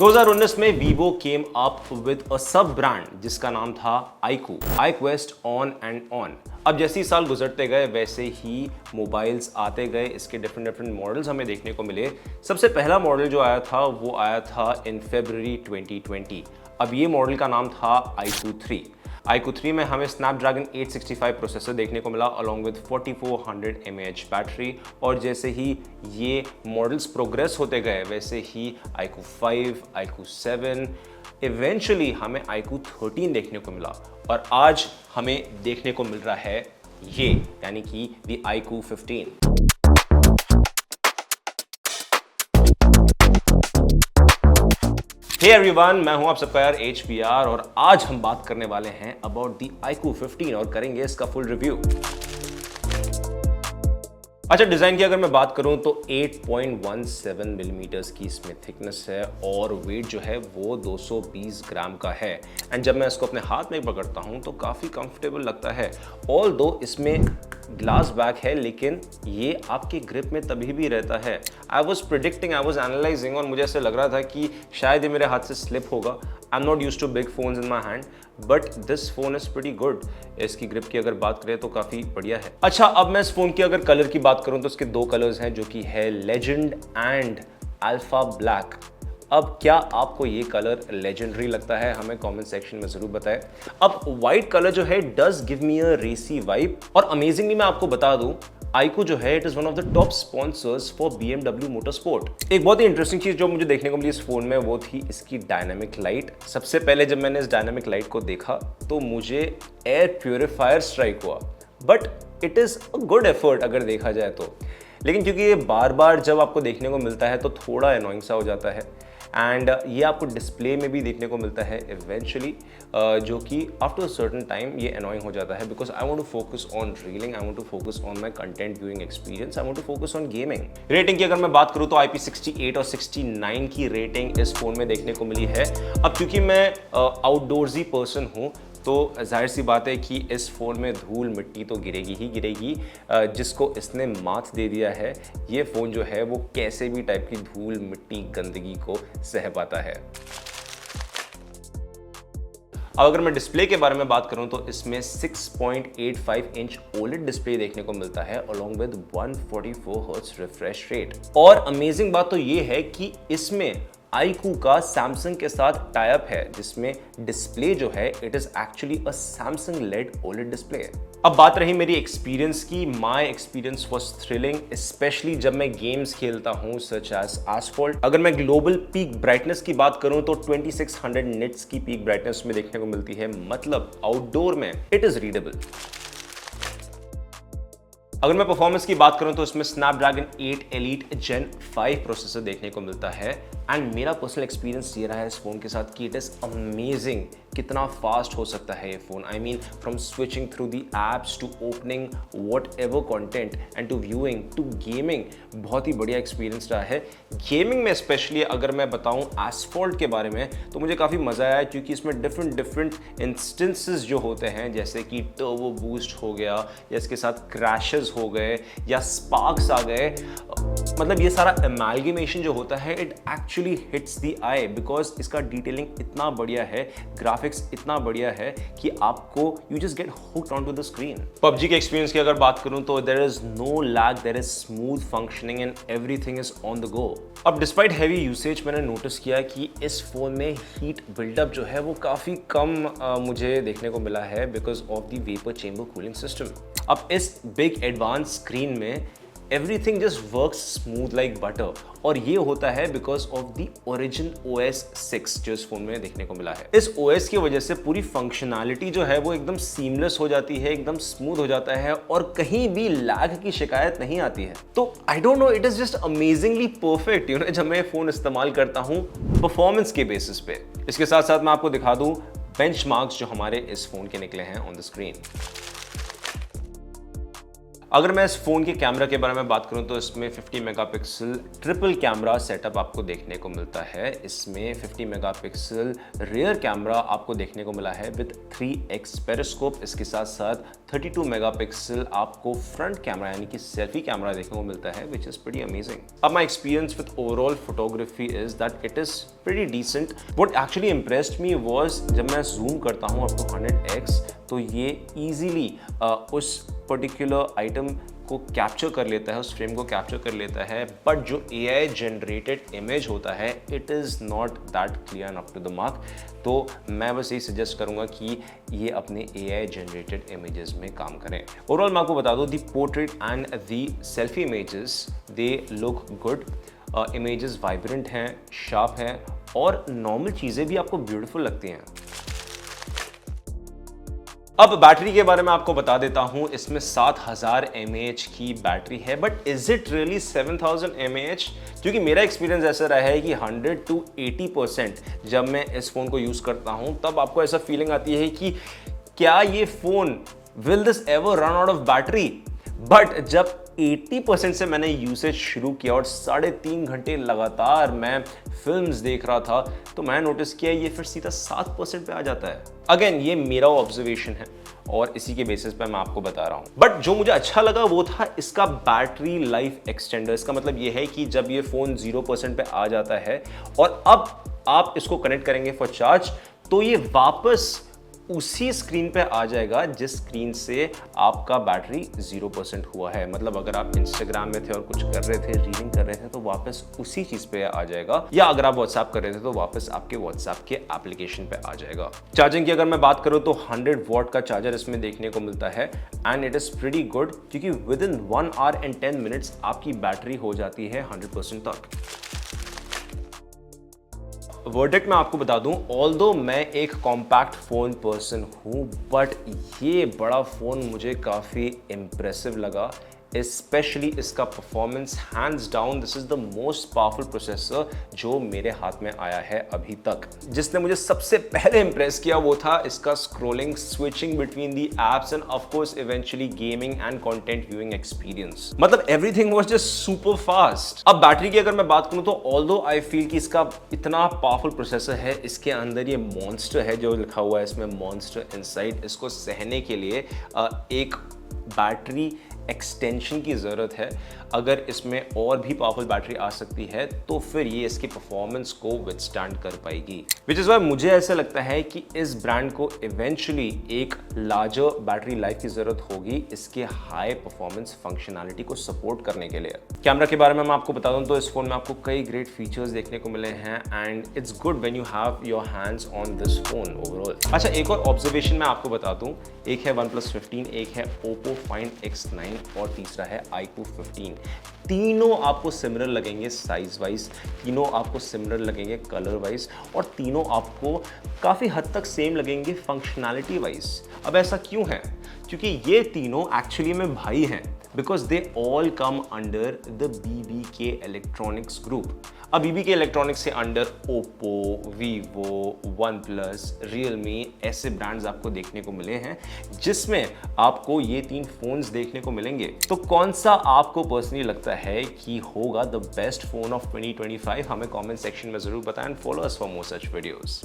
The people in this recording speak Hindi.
2019 में Vivo came up with a सब ब्रांड जिसका नाम था iQOO, iQuest on and on. अब जैसे ही साल गुजरते गए वैसे ही मोबाइल्स आते गए, इसके डिफरेंट मॉडल्स हमें देखने को मिले। सबसे पहला मॉडल जो आया था वो आया था इन February 2020। अब ये मॉडल का नाम था iQOO 3। iQOO 3 में हमें Snapdragon 865 प्रोसेसर देखने को मिला अलॉन्ग विद 4400 mAh बैटरी। और जैसे ही ये मॉडल्स प्रोग्रेस होते गए वैसे ही iQOO 5, iQOO 7, इवेंचुअली हमें iQOO 13 देखने को मिला। और आज हमें देखने को मिल रहा है ये, यानी कि दी iQOO 15। हे एवरीवन, मैं हूं आप सबका यार HPR और आज हम बात करने वाले हैं अबाउट दी iQOO 15 और करेंगे इसका फुल रिव्यू। अच्छा, डिज़ाइन की अगर मैं बात करूं तो 8.17 मिलीमीटर्स की इसमें थिकनेस है और वेट जो है वो 220 ग्राम का है। एंड जब मैं इसको अपने हाथ में पकड़ता हूं तो काफ़ी कंफर्टेबल लगता है। ऑल दो इसमें ग्लास बैक है लेकिन ये आपके ग्रिप में तभी भी रहता है। आई वॉज एनालाइजिंग और मुझे ऐसे लग रहा था कि शायद ये मेरे हाथ से स्लिप होगा। I am not used to big phones in my hand but this phone is pretty good. इसकी ग्रिप की अगर बात करें तो काफ़ी बढ़िया है। अच्छा, अब मैं इस फोन की अगर कलर की बात करूं तो इसके दो कलर्स हैं जो कि है लेजेंड एंड अल्फा ब्लैक। अब क्या आपको ये कलर लेजेंडरी लगता है? हमें कमेंट सेक्शन में जरूर बताएं। अब व्हाइट कलर जो है डज गिव मी अ रेसी वाइब। और अमेजिंगली मैं आपको बता दूं, iQOO जो है it is one of the top sponsors for BMW motorsport. एक बहुत ही इंटरेस्टिंग चीज जो मुझे देखने को मिली इस फोन में वो थी इसकी डायनामिक लाइट। सबसे पहले जब मैंने इस डायनामिक लाइट को देखा तो मुझे एयर प्यूरिफायर स्ट्राइक हुआ, but it is a good effort अगर देखा जाए तो। लेकिन क्योंकि ये बार बार जब आपको देखने को मिलता है तो थोड़ा एनोइंग सा हो जाता है। एंड ये आपको डिस्प्ले में भी देखने को मिलता है इवेंचुअली, जो कि आफ्टर अ सर्टेन टाइम ये अनोइंग हो जाता है because I want to focus on reeling, I want to focus on my content viewing experience, I want to focus on gaming. Rating की अगर मैं बात करूं तो IP68 और 69 की रेटिंग इस फोन में देखने को मिली है। अब क्योंकि मैं आउटडोर्सी पर्सन हूँ तो जाहिर सी बात है कि इस फ़ोन में धूल मिट्टी तो गिरेगी ही गिरेगी। जिसको इसने मात दे दिया है, ये फ़ोन जो है वो कैसे भी टाइप की धूल मिट्टी गंदगी को सह पाता है। अब अगर मैं डिस्प्ले के बारे में बात करूं तो इसमें 6.85 इंच OLED डिस्प्ले देखने को मिलता है along with 144 hertz refresh rate. और अमेजिंग बात तो ये है कि इसमें iQOO का सैमसंग के साथ टाई अप है जिसमें डिस्प्ले जो है it is actually a Samsung LED OLED display. अब बात रही मेरी एक्सपीरियंस की, my experience was thrilling, specially जब मैं गेम्स खेलता हूं सच एज एसफॉल्ट। अगर मैं ग्लोबल पीक ब्राइटनेस की बात करूं तो 2600 निट्स की पीक ब्राइटनेस में देखने को मिलती है, मतलब आउटडोर में इट इज रीडेबल। अगर मैं परफॉर्मेंस की बात करूं तो इसमें Snapdragon 8 Elite Gen 5 प्रोसेसर देखने को मिलता है। एंड मेरा पर्सनल एक्सपीरियंस ये रहा है इस फोन के साथ कि इट इज अमेजिंग कितना फास्ट हो सकता है ये phone. I mean from switching through the apps to opening whatever content and to viewing to gaming, बहुत ही बढ़िया एक्सपीरियंस रहा है। गेमिंग में स्पेशली अगर मैं बताऊं एसफॉल्ट के बारे में तो मुझे काफ़ी मज़ा आया क्योंकि इसमें डिफरेंट इंस्टेंसेस जो होते हैं जैसे कि टर्बो बूस्ट हो गया या इसके साथ क्रैशेस हो गए या स्पार्क्स आ गए, मतलब ये सारा एमैल्गेमेशन जो होता है it actually hits the eye because इसका डिटेलिंग इतना बढ़िया है, ग्राफिक्स इतना बढ़िया है कि आपको you just get hooked on to the screen. PUBG के एक्सपीरियंस की अगर बात करूं तो there is no lag, there is smooth functioning and everything is on the go. अब डिस्पाइट हैवी यूसेज मैंने नोटिस किया कि इस फोन में हीट बिल्डअप जो है वो काफ़ी कम मुझे देखने को मिला है because of the vapour chamber cooling system. अब इस बिग एडवांस स्क्रीन में everything just works smooth like butter और ये होता है because of the origin OS 6 जो इस फोन में देखने को मिला है। इस OS की वजह से पूरी फंक्शनैलिटी जो है वो एकदम सीमलेस हो जाती है, एकदम स्मूथ हो जाता है और कहीं भी लैग की शिकायत नहीं आती है। तो I don't know, it is just amazingly perfect you know जब मैं फोन इस्तेमाल करता हूँ परफॉर्मेंस के बेसिस पे। इसके साथ साथ मैं आपको दिखा दूं बेंचमार्क्स जो हमारे इस फोन के निकले हैं ऑन द स्क्रीन। अगर मैं इस फ़ोन के कैमरा के बारे में बात करूं तो इसमें 50 मेगापिक्सल ट्रिपल कैमरा सेटअप आपको देखने को मिलता है। इसमें 50 मेगापिक्सल रियर कैमरा आपको देखने को मिला है विद 3x पेरिस्कोप। इसके साथ साथ 32 मेगापिक्सल आपको फ्रंट कैमरा यानी कि सेल्फी कैमरा देखने को मिलता है विच इज़ प्रीटी अमेजिंग। अब my experience with overall photography is that it is pretty decent. What actually impressed me was जब मैं जूम करता हूँ अप टू 100x तो ये ईजिली उस पर्टिकुलर आइटम को कैप्चर कर लेता है, उस फ्रेम को कैप्चर कर लेता है। बट जो AI जनरेटेड इमेज होता है it is not that clear up to the mark. तो मैं बस यही सजेस्ट करूंगा कि ये अपने AI जनरेटेड इमेजेस में काम करें। ओवरऑल मैं आपको बता दूं the portrait and the selfie images they look good. Images vibrant हैं, शार्प हैं और नॉर्मल चीज़ें भी आपको ब्यूटीफुल लगती हैं। अब बैटरी के बारे में आपको बता देता हूं, इसमें 7000 mAh की बैटरी है। But is it really 7000 mAh? क्योंकि मेरा एक्सपीरियंस ऐसा रहा है कि 100 to 80% जब मैं इस फोन को यूज करता हूं तब आपको ऐसा फीलिंग आती है कि क्या ये phone will this ever run out of battery. But जब 80% से मैंने यूसेज शुरू किया और 3.5 घंटे लगातार मैं फिल्म्स देख रहा था तो मैंने नोटिस किया ये फिर सीधा 7% पे आ जाता है। अगेन ये मेरा ऑब्जर्वेशन है और इसी के बेसिस पे मैं आपको बता रहा हूँ। बट जो मुझे अच्छा लगा वो था इसका बैटरी लाइफ एक्सटेंडर। इसका मतलब ये है कि जब ये फ़ोन 0% पे आ जाता है और अब आप इसको कनेक्ट करेंगे फॉर चार्ज तो ये वापस उसी स्क्रीन पे आ जाएगा जिस स्क्रीन से आपका बैटरी 0% हुआ है। मतलब अगर आप इंस्टाग्राम में थे और कुछ कर रहे थे, रीडिंग कर रहे थे तो वापस उसी चीज पे आ जाएगा, या अगर आप व्हाट्सएप कर रहे थे तो वापस आपके व्हाट्सएप के एप्लीकेशन पे आ जाएगा। चार्जिंग की अगर मैं बात करूं तो 100 वॉट का चार्जर इसमें देखने को मिलता है and it is pretty good क्योंकि within 1 hour and 10 minutes आपकी बैटरी हो जाती है 100% तक। वर्डिक्ट मैं आपको बता दूं, ऑल्दो मैं एक कॉम्पैक्ट फ़ोन पर्सन हूं बट ये बड़ा फ़ोन मुझे काफ़ी इम्प्रेसिव लगा। स्पेशली इसका performance hands down this is the most powerful processor जो मेरे हाथ में आया है अभी तक। जिसने मुझे सबसे पहले इंप्रेस किया वो था इसका scrolling, switching between the apps and of course eventually gaming and content viewing experience. मतलब everything was just super fast. अब बैटरी की अगर मैं बात करूं तो ऑल्दो आई फील कि इसका इतना पावरफुल प्रोसेसर है, इसके अंदर ये मॉन्स्टर है जो लिखा हुआ है इसमें मॉन्स्टर इनसाइड, इसको सहने के लिए एक बैटरी एक्सटेंशन की ज़रूरत है। अगर इसमें और भी पावरफुल बैटरी आ सकती है तो फिर ये इसकी परफॉर्मेंस को विथस्टैंड कर पाएगी। विच इज़ वाई मुझे ऐसा लगता है कि इस ब्रांड को इवेंचुअली एक लार्जर बैटरी लाइफ की ज़रूरत होगी इसके हाई परफॉर्मेंस फंक्शनैलिटी को सपोर्ट करने के लिए। कैमरा के बारे में मैं आपको बता दूं तो इस फोन में आपको कई ग्रेट फीचर्स देखने को मिले हैं and it's good when you have your hands on this phone overall. अच्छा, एक और ऑब्जर्वेशन मैं आपको बता दूं, एक है OnePlus 15, एक है Oppo Find X9 और तीसरा है iQOO 15। तीनों आपको सिमिलर लगेंगे साइज वाइज, तीनों आपको सिमिलर लगेंगे कलर वाइज और तीनों आपको काफ़ी हद तक सेम लगेंगे फंक्शनैलिटी वाइज। अब ऐसा क्यों है? क्योंकि ये तीनों एक्चुअली में भाई हैं because they all come under the BBK electronics group. अब BBK इलेक्ट्रॉनिक्स के under Oppo, Vivo, OnePlus, Realme ऐसे ब्रांड्स आपको देखने को मिले हैं जिसमें आपको ये 3 फोन्स देखने को मिलेंगे। तो कौन सा आपको पर्सनली लगता है कि होगा द बेस्ट फोन ऑफ 2025? हमें कमेंट सेक्शन में जरूर बताएं। Follow us for more such videos.